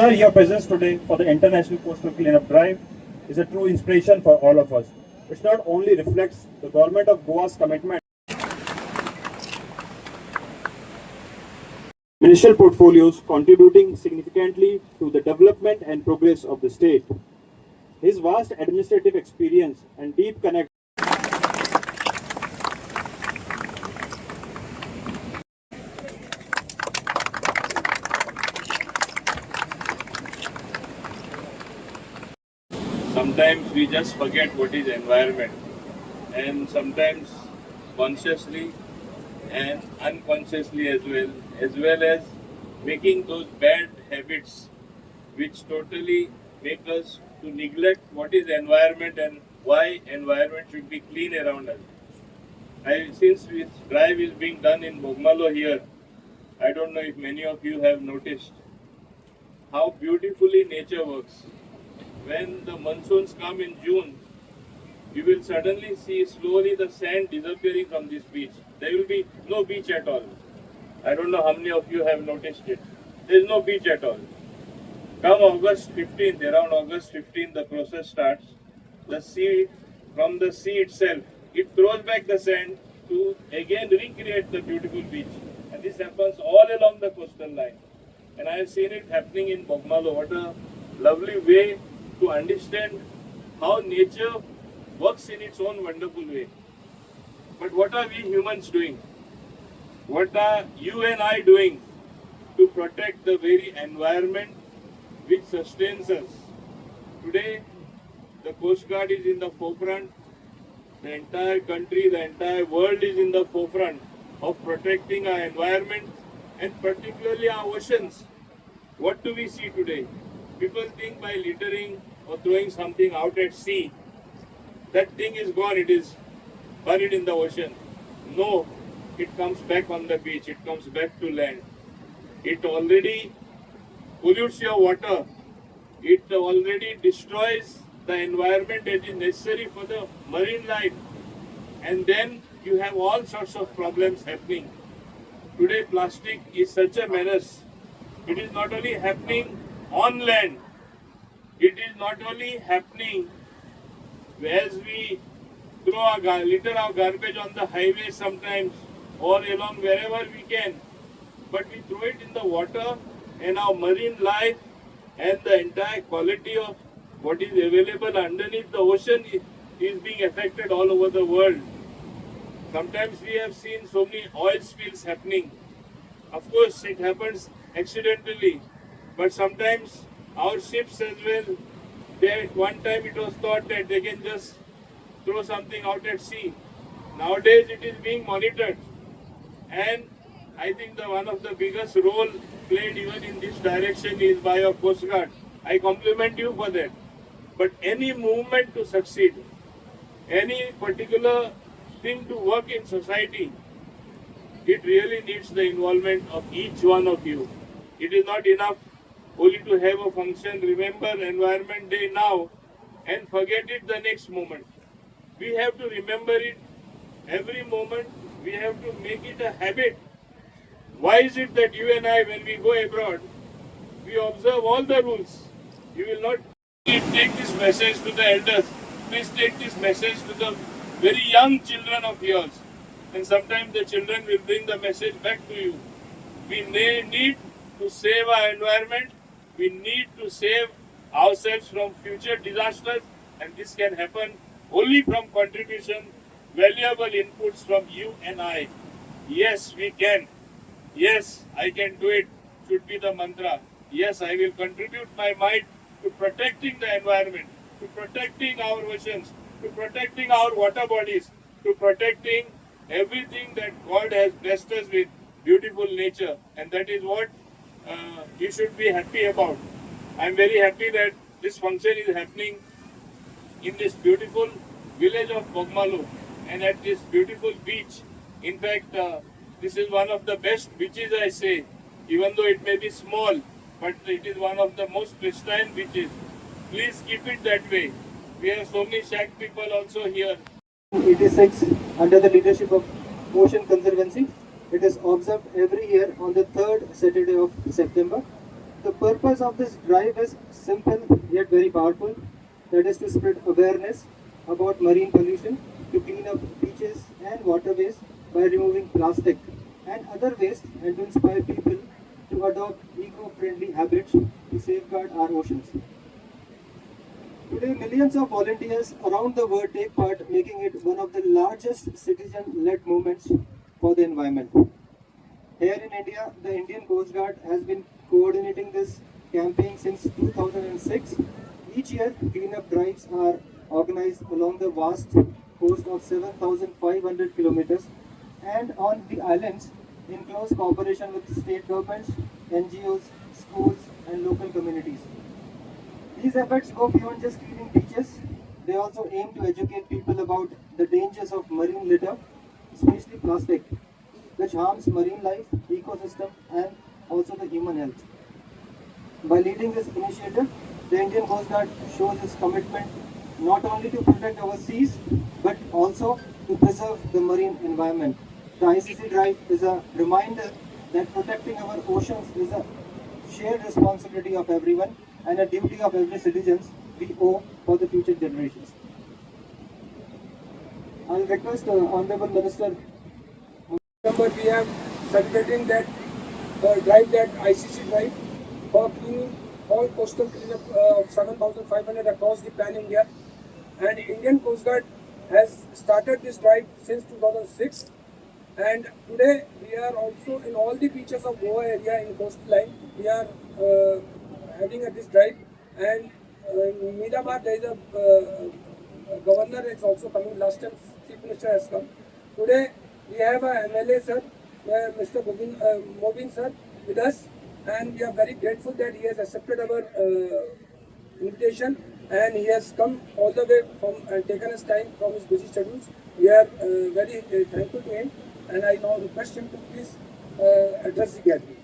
sir, your presence today for the International Coastal Cleanup Drive is a true inspiration for all of us. It not only reflects the government of Goa's commitment, ministerial portfolios contributing significantly to the development and progress of the state. His vast administrative experience and deep connect sometimes we just forget what is environment, and sometimes consciously and unconsciously as well as making those bad habits which totally make us to neglect what is environment and why environment should be clean around us. Since this drive is being done in Bogmalo here, I don't know if many of you have noticed how beautifully nature works. When the monsoons come in June, you will suddenly see slowly the sand disappearing from this beach. There will be no beach at all. I don't know how many of you have noticed it. There is no beach at all. Come August 15th, around August 15th, the process starts. The sea, from the sea itself, it throws back the sand to again recreate the beautiful beach. And this happens all along the coastal line. And I have seen it happening in Bogmalo. What a lovely way to understand how nature works in its own wonderful way. But what are we humans doing? What are you and I doing to protect the very environment which sustains us? Today, the Coast Guard is in the forefront. The entire country, the entire world is in the forefront of protecting our environment and particularly our oceans. What do we see today? People think by littering or throwing something out at sea, that thing is gone, it is buried in the ocean. No, it comes back on the beach, it comes back to land. It already pollutes your water, it already destroys the environment that is necessary for the marine life. And then you have all sorts of problems happening. Today plastic is such a menace. It is not only happening on land, it is not only happening as we litter our garbage on the highway sometimes or along wherever we can, but we throw it in the water, and our marine life and the entire quality of what is available underneath the ocean is being affected all over the world. Sometimes we have seen so many oil spills happening. Of course, it happens accidentally, but sometimes our ships as well, at one time it was thought that they can just throw something out at sea. Nowadays it is being monitored, and I think one of the biggest role played even in this direction is by our Coast Guard. I compliment you for that. But any movement to succeed, any particular thing to work in society, it really needs the involvement of each one of you. It is not enough only to have a function, remember Environment Day now and forget it the next moment. We have to remember it every moment. We have to make it a habit. Why is it that you and I, when we go abroad, we observe all the rules? You will not take this message to the elders. Please take this message to the very young children of yours. And sometimes the children will bring the message back to you. We need to save our environment. We need to save ourselves from future disasters. And this can happen only from contribution, valuable inputs from you and I. Yes, we can. Yes, I can do it should be the mantra. Yes, I will contribute my might to protecting the environment, to protecting our oceans, to protecting our water bodies, to protecting everything that God has blessed us with, beautiful nature. And that is what you should be happy about. I am very happy that this function is happening in this beautiful village of Bogmalo and at this beautiful beach. In fact, this is one of the best beaches, I say, even though it may be small, but it is one of the most pristine beaches. Please keep it that way. We have so many shack people also here. 86 under the leadership of Ocean Conservancy. It is observed every year on the third Saturday of September. The purpose of this drive is simple yet very powerful. That is to spread awareness about marine pollution, to clean up beaches and waterways by removing plastic and other waste, and to inspire people to adopt eco-friendly habits to safeguard our oceans. Today, millions of volunteers around the world take part, making it one of the largest citizen-led movements for the environment. Here in India, the Indian Coast Guard has been coordinating this campaign since 2006. Each year, cleanup drives are organized along the vast coast of 7,500 kilometers and on the islands in close cooperation with state governments, NGOs, schools, and local communities. These efforts go beyond just cleaning beaches. They also aim to educate people about the dangers of marine litter, especially plastic, which harms marine life, ecosystem, and also the human health. By leading this initiative, the Indian Coast Guard shows its commitment not only to protect our seas, but also to preserve the marine environment. The ICC Drive is a reminder that protecting our oceans is a shared responsibility of everyone and a duty of every citizen we owe for the future generations. I will request Honorable Minister. November we are celebrating that drive, that ICC drive for cleaning all coastal cleanup 7,500 across the pan India. And Indian Coast Guard has started this drive since 2006. And today we are also in all the beaches of Goa area in coastline. We are having this drive. And in Miramar there is a governor is also coming. Last time Chief Minister has come. Today we have a MLA sir, Mr. Mobin sir with us, and we are very grateful that he has accepted our invitation and he has come all the way from and taken his time from his busy schedules. We are very thankful to him, and I now request him to please address the gathering.